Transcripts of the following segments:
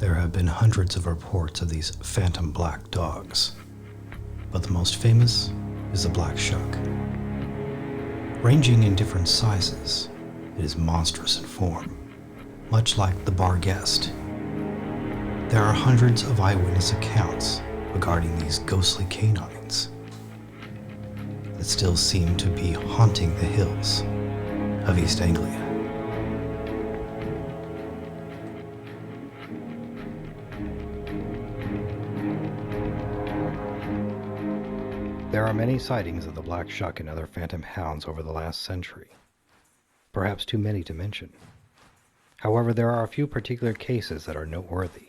There have been hundreds of reports of these phantom black dogs, but the most famous is the black shuck. Ranging in different sizes, it is monstrous in form, much like the bar guest. There are hundreds of eyewitness accounts regarding these ghostly canines that still seem to be haunting the hills of East Anglia. There are many sightings of the black shuck and other phantom hounds over the last century, perhaps too many to mention. However, there are a few particular cases that are noteworthy.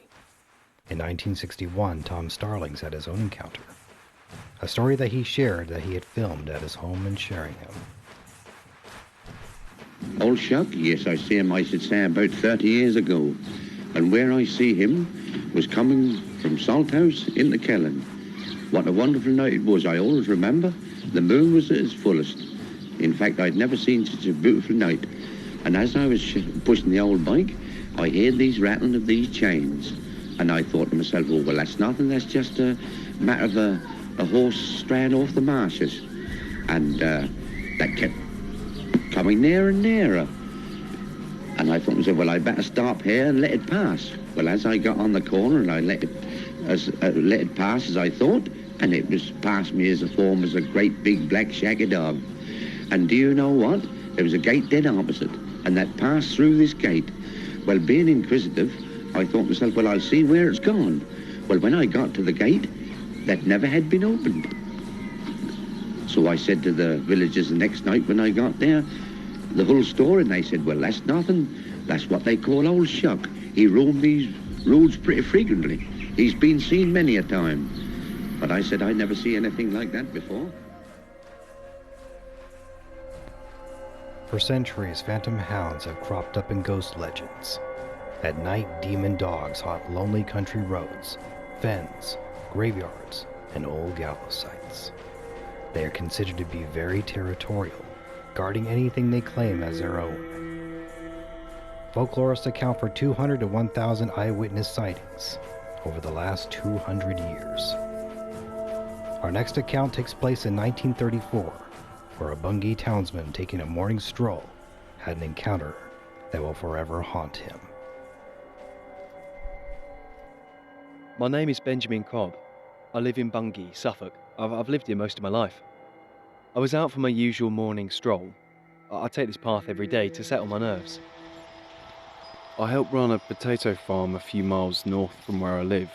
In 1961, Tom Starlings had his own encounter, a story that he shared that he had filmed at his home in Sheringham. Old Shuck, yes, I see him, I should say, about 30 years ago. And where I see him was coming from Salthouse into Kellen. What a wonderful night it was. I always remember the moon was at its fullest. In fact, I'd never seen such a beautiful night. And as I was pushing the old bike, I heard these rattling of these chains. And I thought to myself, oh, well, that's nothing. That's just a matter of a horse straying off the marshes. And that kept coming nearer and nearer. And I thought to myself, well, I better stop here and let it pass. Well, as I got on the corner and I let it pass as I thought, and it was past me as a form as a great big black shaggy dog. And do you know what? There was a gate dead opposite, and that passed through this gate. Well, being inquisitive, I thought to myself, well, I'll see where it's gone. Well, when I got to the gate, that never had been opened. So I said to the villagers the next night when I got there, the whole story, and they said, well, that's nothing. That's what they call Old Shuck. He roamed these roads pretty frequently. He's been seen many a time. But I said I'd never see anything like that before. For centuries, phantom hounds have cropped up in ghost legends. At night, demon dogs haunt lonely country roads, fens, graveyards, and old gallows sites. They are considered to be very territorial, guarding anything they claim as their own. Folklorists account for 200 to 1,000 eyewitness sightings over the last 200 years. Our next account takes place in 1934, where a Bungay townsman taking a morning stroll had an encounter that will forever haunt him. My name is Benjamin Cobb. I live in Bungay, Suffolk. I've lived here most of my life. I was out for my usual morning stroll. I take this path every day to settle my nerves. I help run a potato farm a few miles north from where I live.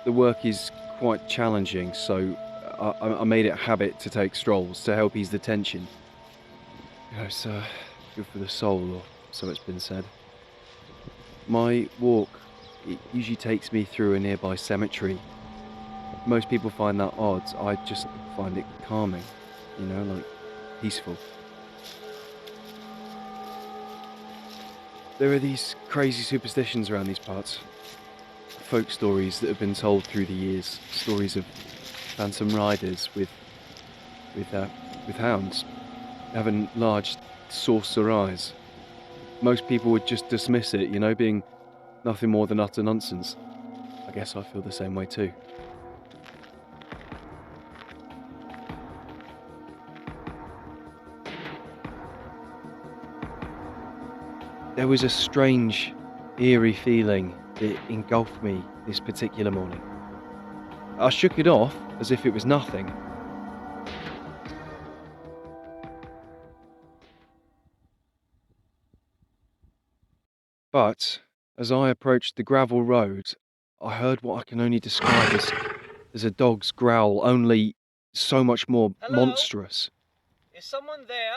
The work is quite challenging, so I made it a habit to take strolls to help ease the tension. You know, it's good for the soul, or so it's been said. My walk, it usually takes me through a nearby cemetery. Most people find that odd. I just find it calming, you know, like peaceful. There are these crazy superstitions around these parts. Folk stories that have been told through the years. Stories of phantom riders with hounds having large saucer eyes. Most people would just dismiss it, you know, being nothing more than utter nonsense. I guess I feel the same way too. There was a strange, eerie feeling that engulfed me this particular morning. I shook it off as if it was nothing. But as I approached the gravel road, I heard what I can only describe as a dog's growl, only so much more Hello? monstrous. Is someone there?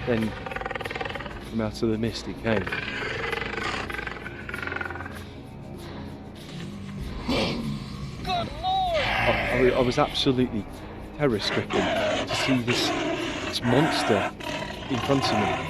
Then, from out of the mist it came. Good Lord! I was absolutely terror-stricken to see this monster in front of me.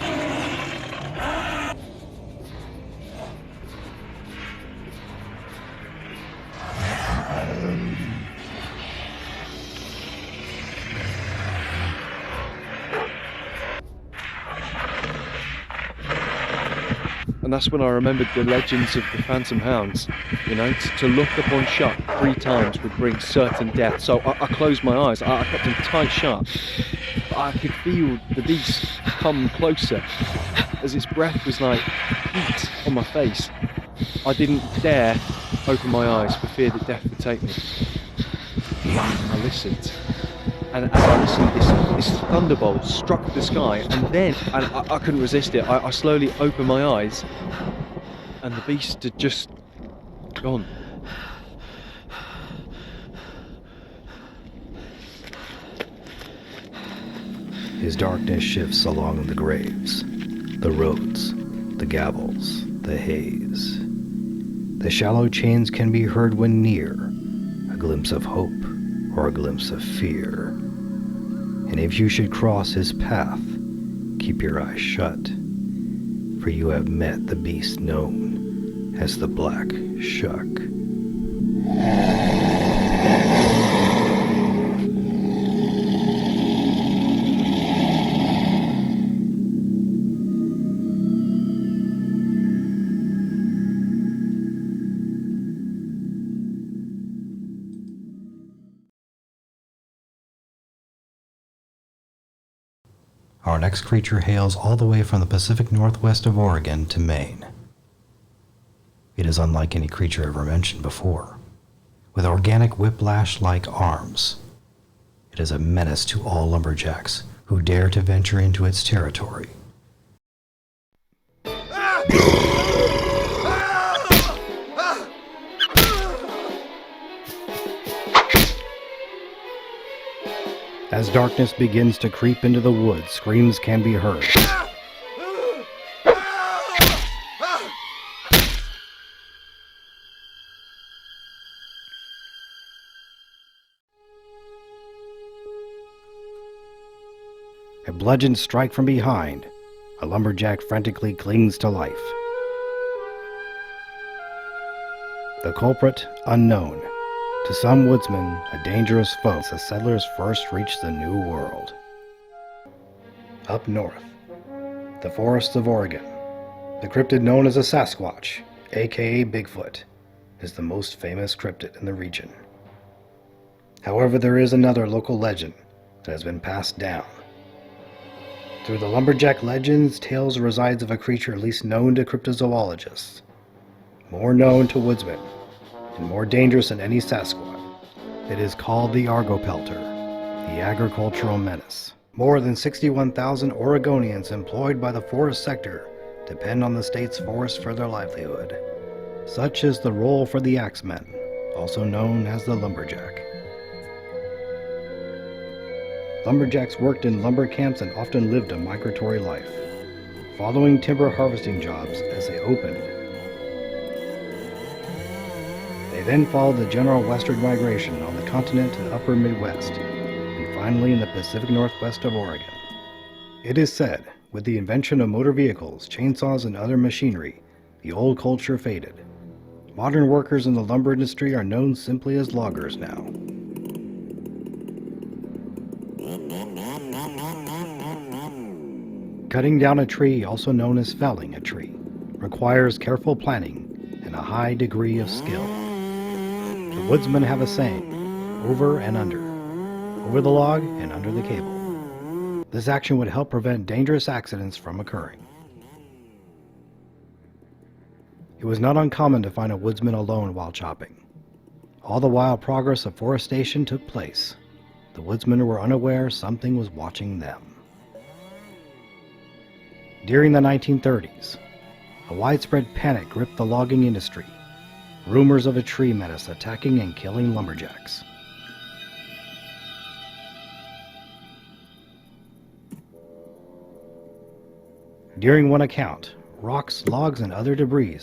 that's when I remembered the legends of the Phantom Hounds. You know, to look upon shut 3 times would bring certain death. So I closed my eyes, I kept them tight shut. But I could feel the beast come closer, as its breath was like heat on my face. I didn't dare open my eyes for fear that death would take me. I listened. And as I listened, this thunderbolt struck the sky, and then I couldn't resist it. I slowly opened my eyes, and the beast had just gone. His darkness shifts along the graves, the roads, the gavels, the haze. The shallow chains can be heard when near, a glimpse of hope or a glimpse of fear. And if you should cross his path, keep your eyes shut, for you have met the beast known as the Black Shuck. Our next creature hails all the way from the Pacific Northwest of Oregon to Maine. It is unlike any creature ever mentioned before, with organic whiplash-like arms. It is a menace to all lumberjacks who dare to venture into its territory. As darkness begins to creep into the woods, screams can be heard. A bludgeon strike from behind. A lumberjack frantically clings to life. The culprit unknown. To some woodsmen, a dangerous foe as the settlers first reached the New World. Up north, the forests of Oregon, the cryptid known as a Sasquatch, aka Bigfoot, is the most famous cryptid in the region. However, there is another local legend that has been passed down. Through the lumberjack legends, tales resides of a creature least known to cryptozoologists, more known to woodsmen, and more dangerous than any Sasquatch. It is called the Argopelter, the agricultural menace. More than 61,000 Oregonians employed by the forest sector depend on the state's forests for their livelihood. Such is the role for the axemen, also known as the lumberjack. Lumberjacks worked in lumber camps and often lived a migratory life, following timber harvesting jobs as they opened. They then followed the general westward migration on the continent to the upper Midwest, and finally in the Pacific Northwest of Oregon. It is said, with the invention of motor vehicles, chainsaws, and other machinery, the old culture faded. Modern workers in the lumber industry are known simply as loggers now. Cutting down a tree, also known as felling a tree, requires careful planning and a high degree of skill. The woodsmen have a saying, over and under, over the log and under the cable. This action would help prevent dangerous accidents from occurring. It was not uncommon to find a woodsman alone while chopping. All the while progress of forestation took place, the woodsmen were unaware something was watching them. During the 1930s, a widespread panic gripped the logging industry. Rumors of a tree menace attacking and killing lumberjacks. During one account, rocks, logs, and other debris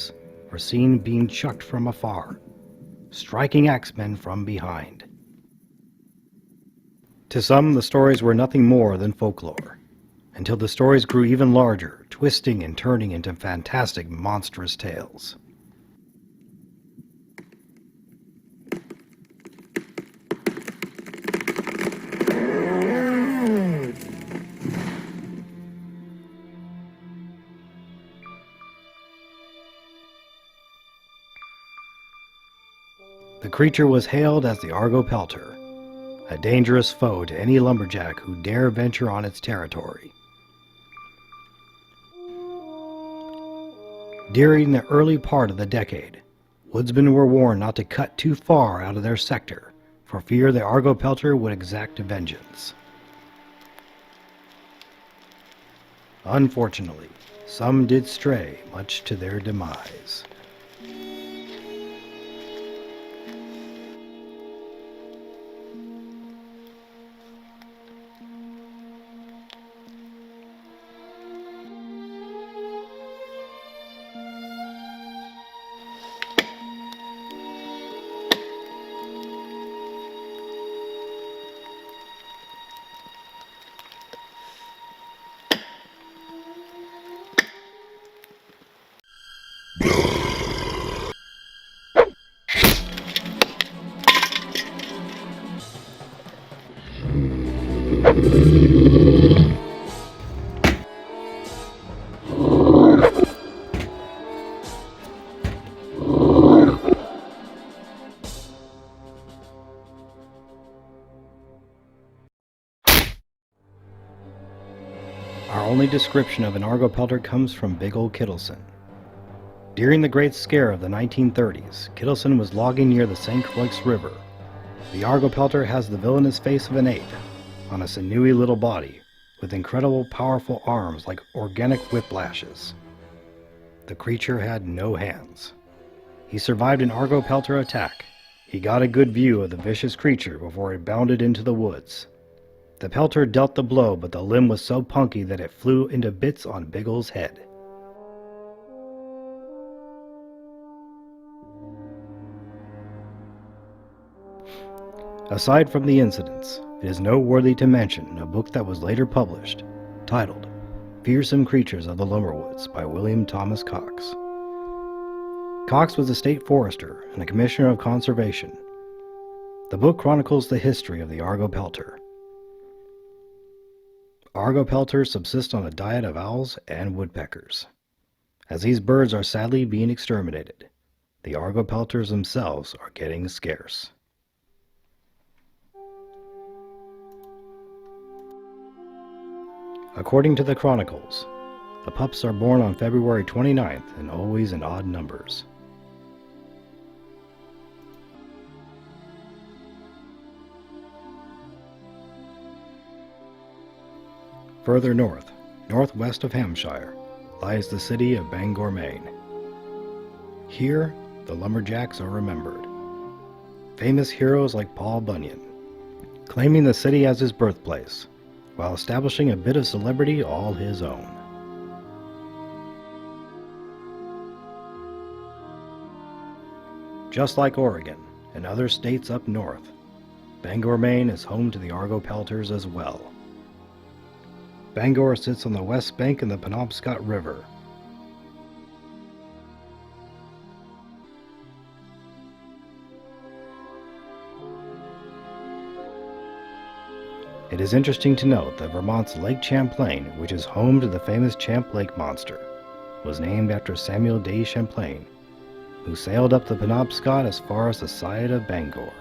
were seen being chucked from afar, striking axemen from behind. To some, the stories were nothing more than folklore, until the stories grew even larger, twisting and turning into fantastic, monstrous tales. creature was hailed as the Argo Pelter, a dangerous foe to any lumberjack who dare venture on its territory. During the early part of the decade, woodsmen were warned not to cut too far out of their sector, for fear the Argo Pelter would exact vengeance. Unfortunately, some did stray, much to their demise. Our only description of an Argo Pelter comes from Big Ol' Kittleson. During the Great Scare of the 1930s, Kittleson was logging near the St. Croix River. The Argo Pelter has the villainous face of an ape, on a sinewy little body, with incredible powerful arms like organic whiplashes. The creature had no hands. He survived an Argo Pelter attack. He got a good view of the vicious creature before it bounded into the woods. The Pelter dealt the blow, but the limb was so punky that it flew into bits on Big Ol's head. Aside from the incidents, it is noteworthy to mention a book that was later published, titled Fearsome Creatures of the Lumberwoods by William Thomas Cox. Cox was a state forester and a commissioner of conservation. The book chronicles the history of the Argo Pelter. Argo Pelters subsist on a diet of owls and woodpeckers. As these birds are sadly being exterminated, the Argo Pelters themselves are getting scarce. According to the chronicles, the pups are born on February 29th and always in odd numbers. Further north, northwest of Hampshire, lies the city of Bangor, Maine. Here, the lumberjacks are remembered. Famous heroes like Paul Bunyan, claiming the city as his birthplace, while establishing a bit of celebrity all his own. Just like Oregon and other states up north, Bangor, Maine is home to the Argo Pelters as well. Bangor sits on the west bank of the Penobscot River. It is interesting to note that Vermont's Lake Champlain, which is home to the famous Champ Lake monster, was named after Samuel de Champlain, who sailed up the Penobscot as far as the site of Bangor.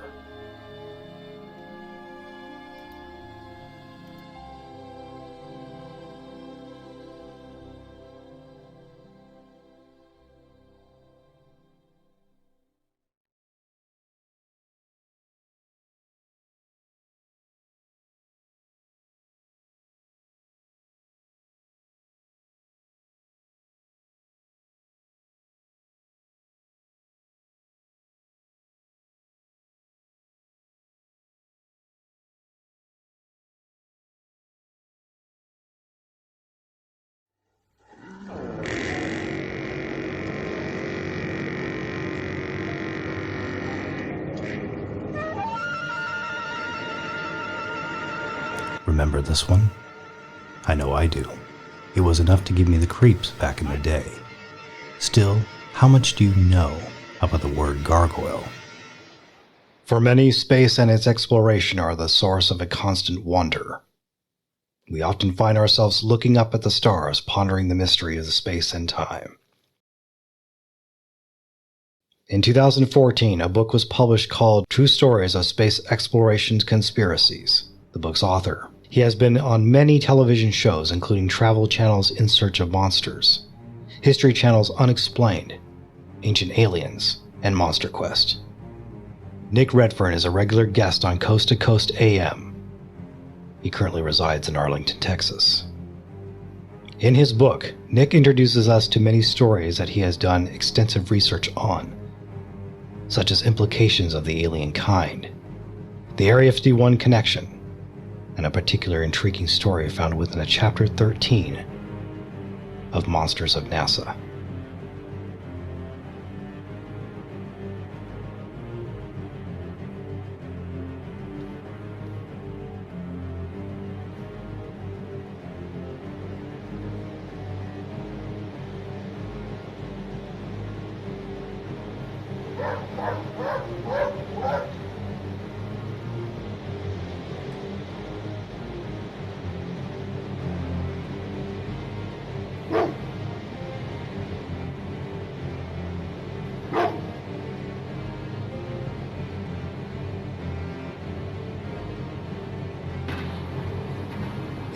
Remember this one? I know I do. It was enough to give me the creeps back in the day. Still, how much do you know about the word gargoyle? For many, space and its exploration are the source of a constant wonder. We often find ourselves looking up at the stars, pondering the mystery of space and time. In 2014, a book was published called True Stories of Space Exploration Conspiracies. The book's author. He has been on many television shows, including Travel Channel's In Search of Monsters, History Channel's Unexplained, Ancient Aliens, and Monster Quest. Nick Redfern is a regular guest on Coast to Coast AM. He currently resides in Arlington, Texas. In his book, Nick introduces us to many stories that he has done extensive research on, such as implications of the alien kind, the Area 51 connection, and a particular intriguing story found within a Chapter 13 of Monsters of NASA.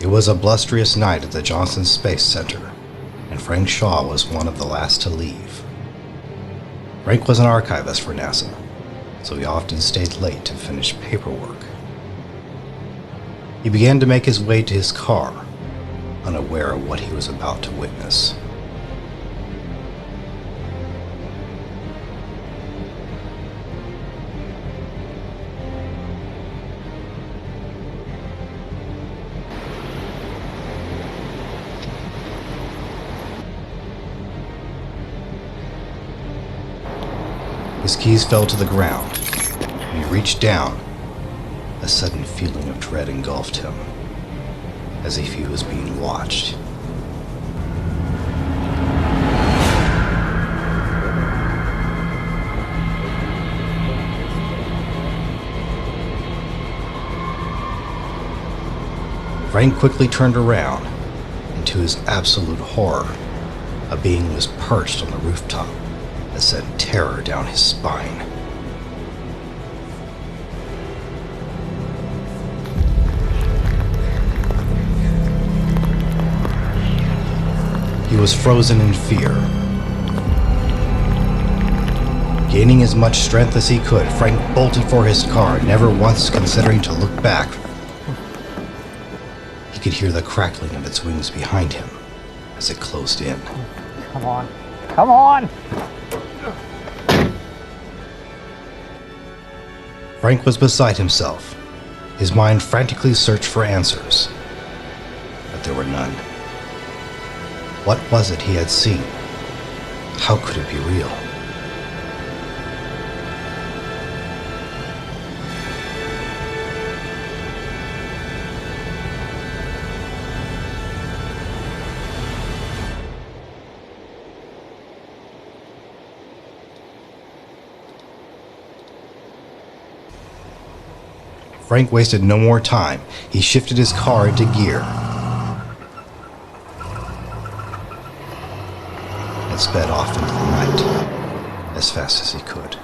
It was a blusterous night at the Johnson Space Center, and Frank Shaw was one of the last to leave. Frank was an archivist for NASA, so he often stayed late to finish paperwork. He began to make his way to his car, unaware of what he was about to witness. His keys fell to the ground. When he reached down, a sudden feeling of dread engulfed him, as if he was being watched. Frank quickly turned around, and to his absolute horror, a being was perched on the rooftop that sent terror down his spine. He was frozen in fear. Gaining as much strength as he could, Frank bolted for his car, never once considering to look back. He could hear the crackling of its wings behind him as it closed in. Come on. Come on! Frank was beside himself. His mind frantically searched for answers, but there were none. What was it he had seen? How could it be real? Frank wasted no more time. He shifted his car into gear and sped off into the night as fast as he could.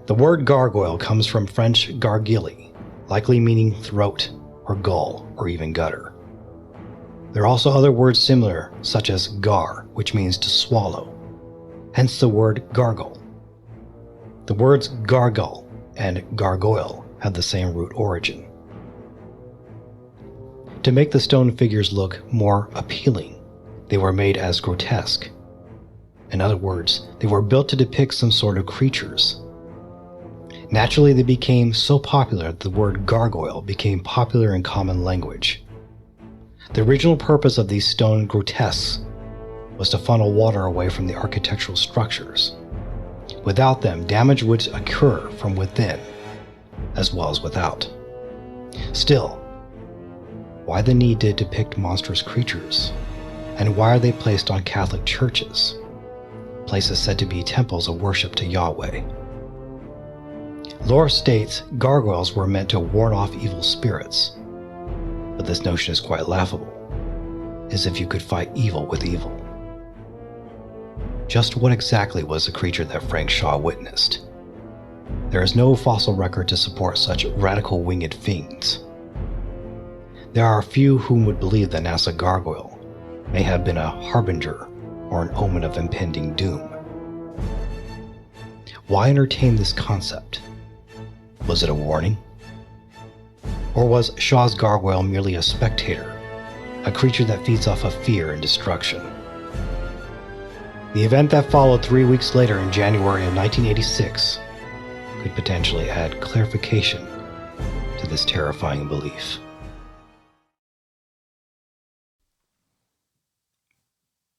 The word gargoyle comes from French gargille, likely meaning throat or gull or even gutter. There are also other words similar, such as gar, which means to swallow, hence the word gargle. The words gargle and gargoyle have the same root origin. To make the stone figures look more appealing, they were made as grotesque. In other words, they were built to depict some sort of creatures. Naturally, they became so popular that the word gargoyle became popular in common language. The original purpose of these stone grotesques was to funnel water away from the architectural structures. Without them, damage would occur from within as well as without. Still, why the need to depict monstrous creatures? And why are they placed on Catholic churches, places said to be temples of worship to Yahweh? Lore states gargoyles were meant to ward off evil spirits, but this notion is quite laughable, as if you could fight evil with evil. Just what exactly was the creature that Frank Shaw witnessed? There is no fossil record to support such radical winged fiends. There are a few whom would believe that NASA gargoyle may have been a harbinger or an omen of impending doom. Why entertain this concept? Was it a warning? Or was Shaw's gargoyle merely a spectator, a creature that feeds off of fear and destruction? The event that followed 3 weeks later in January of 1986 could potentially add clarification to this terrifying belief.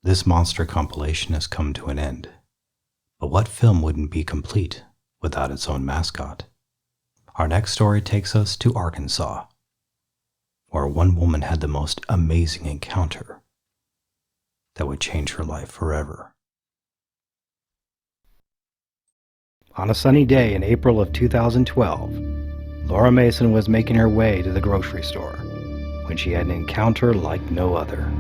This monster compilation has come to an end, but what film wouldn't be complete without its own mascot? Our next story takes us to Arkansas, where one woman had the most amazing encounter that would change her life forever. On a sunny day in April of 2012, Laura Mason was making her way to the grocery store when she had an encounter like no other.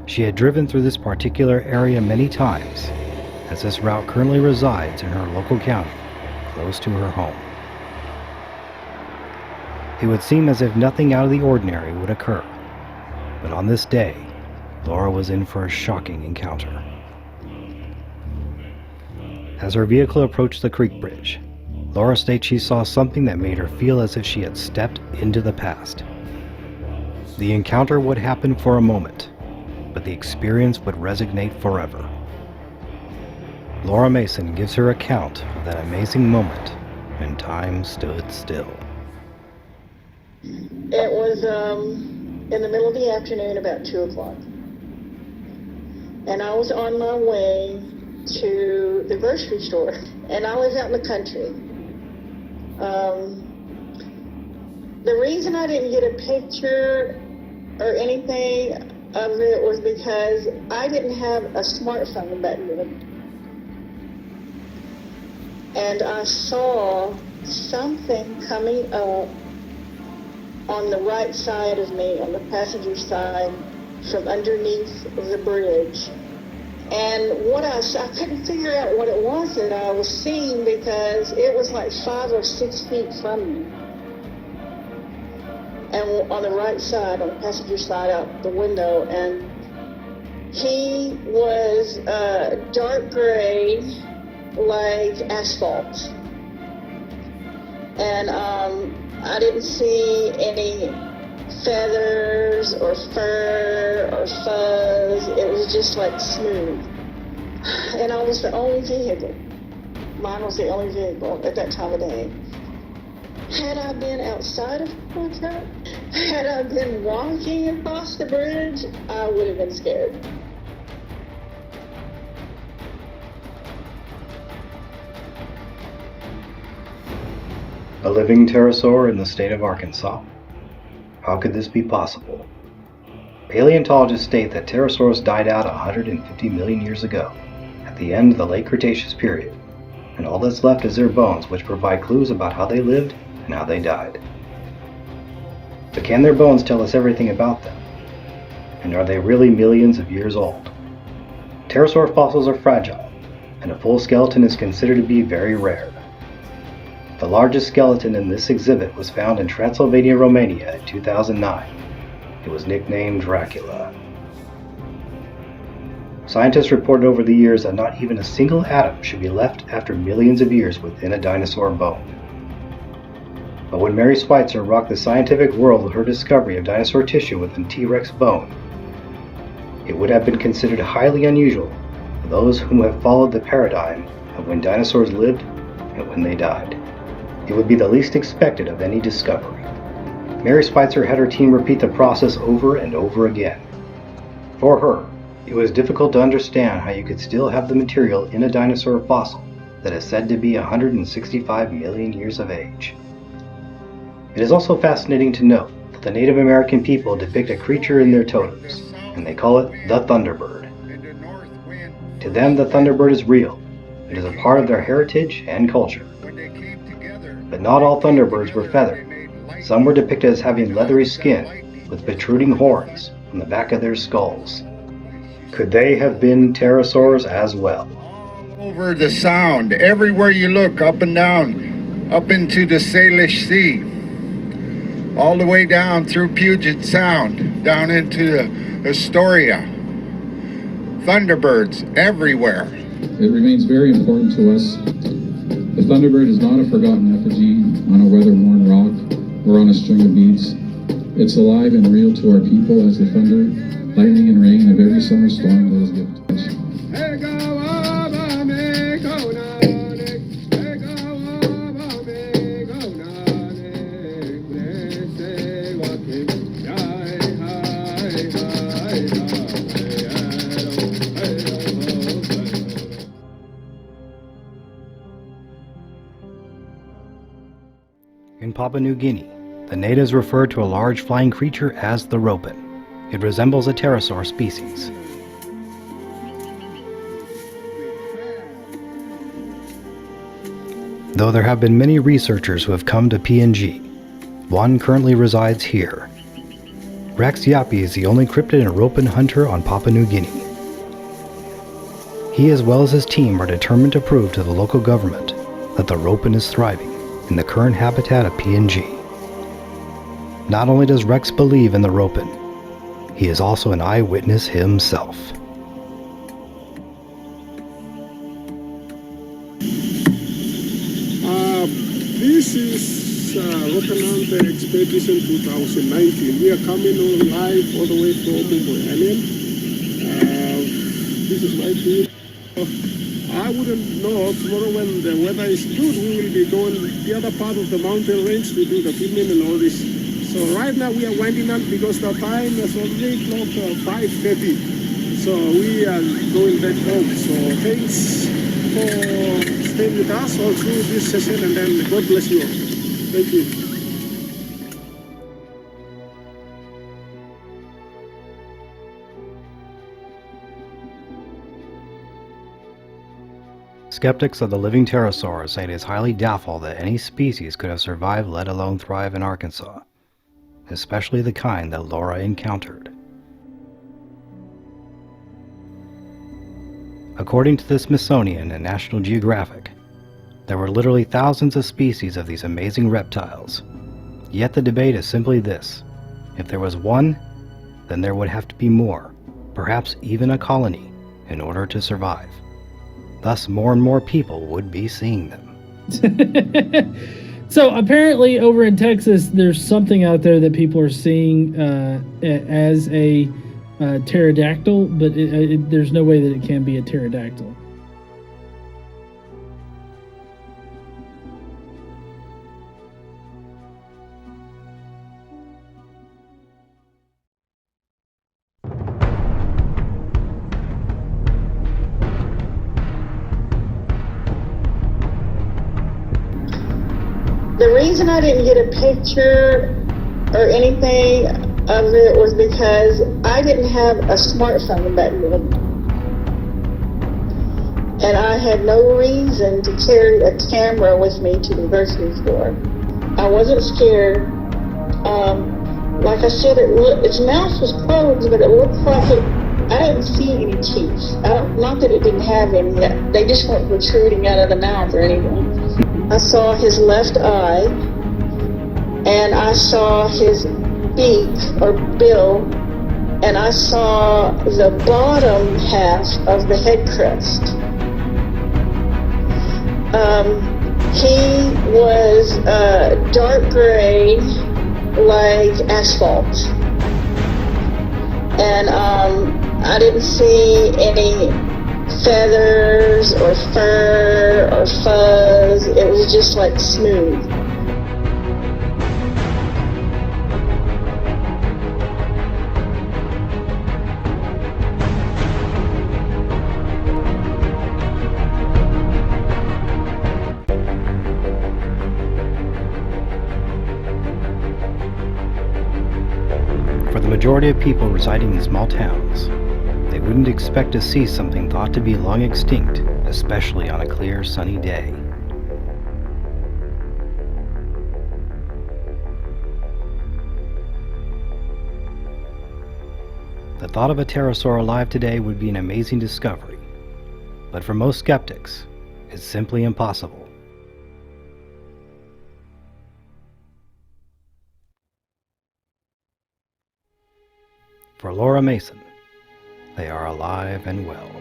She had driven through this particular area many times, as this route currently resides in her local county, close to her home. It would seem as if nothing out of the ordinary would occur, but on this day, Laura was in for a shocking encounter. As her vehicle approached the creek bridge, Laura states she saw something that made her feel as if she had stepped into the past. The encounter would happen for a moment, but the experience would resonate forever. Laura Mason gives her account of that amazing moment when time stood still. It was in the middle of the afternoon, about 2 o'clock. And I was on my way to the grocery store, and I live out in the country. The reason I didn't get a picture or anything of it was because I didn't have a smartphone back then. And I saw something coming up on the right side of me, on the passenger side, from underneath the bridge. And what I couldn't figure out what it was that I was seeing, because it was like 5 or 6 feet from me. And on the right side, on the passenger side out the window, and he was dark gray, like asphalt. And I didn't see any feathers or fur or fuzz. It was just like smooth. And I was the only vehicle. Mine was the only vehicle at that time of day. Had I been outside of my truck, had I been walking across the bridge, I would have been scared. A living pterosaur in the state of Arkansas? How could this be possible? Paleontologists state that pterosaurs died out 150 million years ago, at the end of the late Cretaceous period, and all that's left is their bones, which provide clues about how they lived and how they died. But can their bones tell us everything about them? And are they really millions of years old? Pterosaur fossils are fragile, and a full skeleton is considered to be very rare. The largest skeleton in this exhibit was found in Transylvania, Romania in 2009. It was nicknamed Dracula. Scientists reported over the years that not even a single atom should be left after millions of years within a dinosaur bone. But when Mary Schweitzer rocked the scientific world with her discovery of dinosaur tissue within T-Rex bone, it would have been considered highly unusual for those whom have followed the paradigm of when dinosaurs lived and when they died. It would be the least expected of any discovery. Mary Schweitzer had her team repeat the process over and over again. For her, it was difficult to understand how you could still have the material in a dinosaur fossil that is said to be 165 million years of age. It is also fascinating to note that the Native American people depict a creature in their totems, and they call it the Thunderbird. To them, the Thunderbird is real, It is a part of their heritage and culture. But not all thunderbirds were feathered. Some were depicted as having leathery skin with protruding horns on the back of their skulls. Could they have been pterosaurs as well? Over the sound, everywhere you look, up and down, up into the Salish Sea, all the way down through Puget Sound, down into Astoria. Thunderbirds everywhere. It remains very important to us. The Thunderbird is not a forgotten effigy on a weather-worn rock or on a string of beads. It's alive and real to our people as the thunder, lightning, and rain of every summer storm that is given to us. In Papua New Guinea, the natives refer to a large flying creature as the Ropen. It resembles a pterosaur species. Though there have been many researchers who have come to PNG, one currently resides here. Rex Yapi is the only cryptid and Ropen hunter on Papua New Guinea. He as well as his team are determined to prove to the local government that the Ropen is thriving in the current habitat of PNG. Not only does Rex believe in the Ropen, he is also an eyewitness himself. This is Ropen Hunter Expedition 2019. We are coming on live all the way from Mumbai Island. This is my team. I wouldn't know. Tomorrow when the weather is good, we will be going the other part of the mountain range to do the filming and all this. So right now we are winding up because the time is already clock 5:30. So we are going back home. So thanks for staying with us all through this session, and then God bless you all. Thank you. Skeptics of the living pterosaur say it is highly doubtful that any species could have survived, let alone thrive in Arkansas, especially the kind that Laura encountered. According to the Smithsonian and National Geographic, there were literally thousands of species of these amazing reptiles. Yet the debate is simply this: if there was one, then there would have to be more, perhaps even a colony, in order to survive. Thus, more and more people would be seeing them. So apparently over in Texas, there's something out there that people are seeing as a pterodactyl, but there's no way that it can be a pterodactyl. The reason I didn't get a picture or anything of it was because I didn't have a smartphone back then. And I had no reason to carry a camera with me to the grocery store. I wasn't scared. Like I said, its mouth was closed, but it looked like I didn't see any teeth. Not that it didn't have any, they just weren't protruding out of the mouth or anything. I saw his left eye, and I saw his beak or bill, and I saw the bottom half of the head crest. He was dark gray like asphalt, and I didn't see any feathers or fur or fuzz. It was just like smooth. For the majority of people residing in small towns, they wouldn't expect to see something thought to be long extinct especially on a clear, sunny day. The thought of a pterosaur alive today would be an amazing discovery, but for most skeptics, it's simply impossible. For Laura Mason, they are alive and well.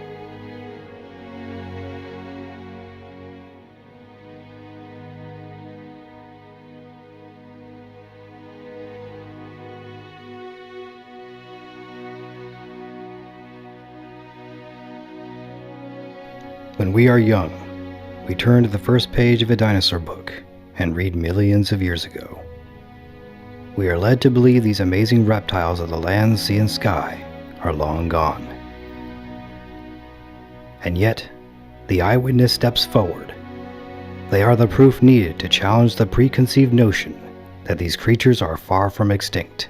When we are young, we turn to the first page of a dinosaur book and read millions of years ago. We are led to believe these amazing reptiles of the land, sea, and sky are long gone. And yet, the eyewitness steps forward. They are the proof needed to challenge the preconceived notion that these creatures are far from extinct.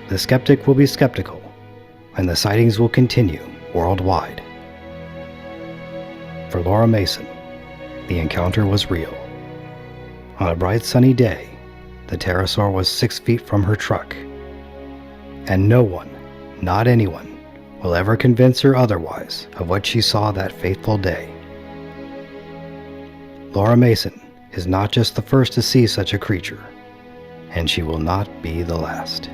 The skeptic will be skeptical, and the sightings will continue worldwide. For Laura Mason, the encounter was real. On a bright sunny day, the pterosaur was 6 feet from her truck. And no one, not anyone, will ever convince her otherwise of what she saw that fateful day. Laura Mason is not just the first to see such a creature, and she will not be the last.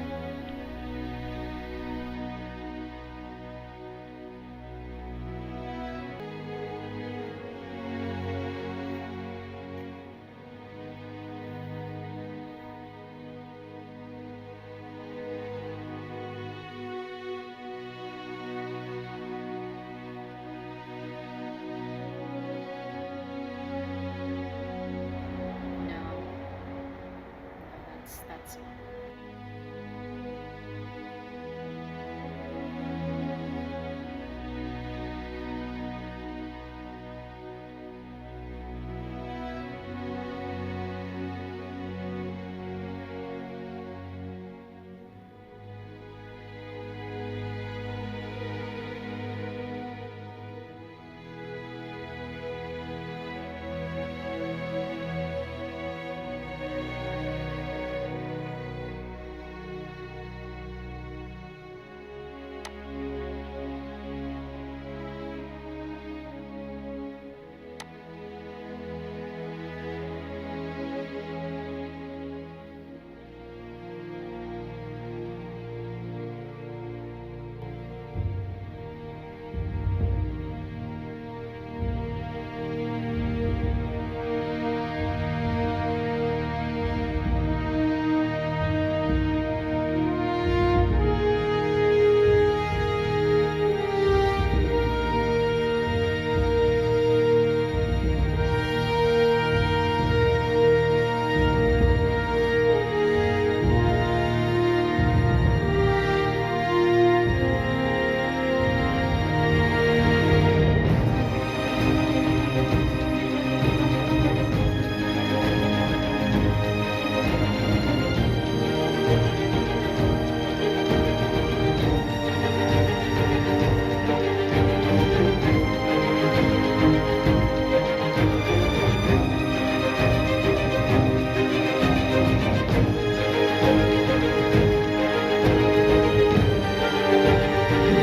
That's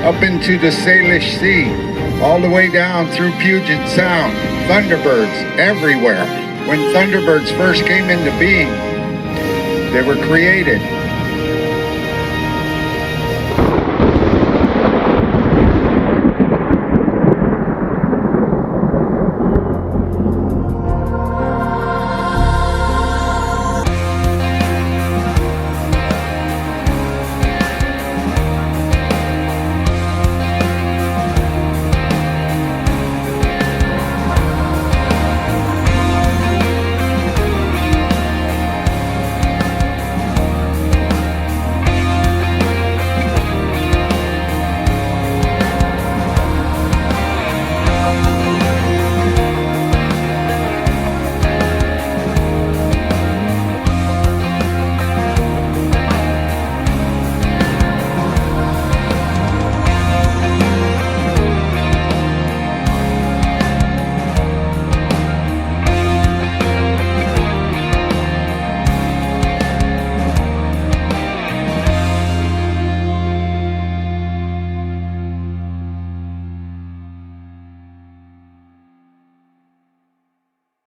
up into the Salish Sea, all the way down through Puget Sound. Thunderbirds everywhere. When Thunderbirds first came into being, they were created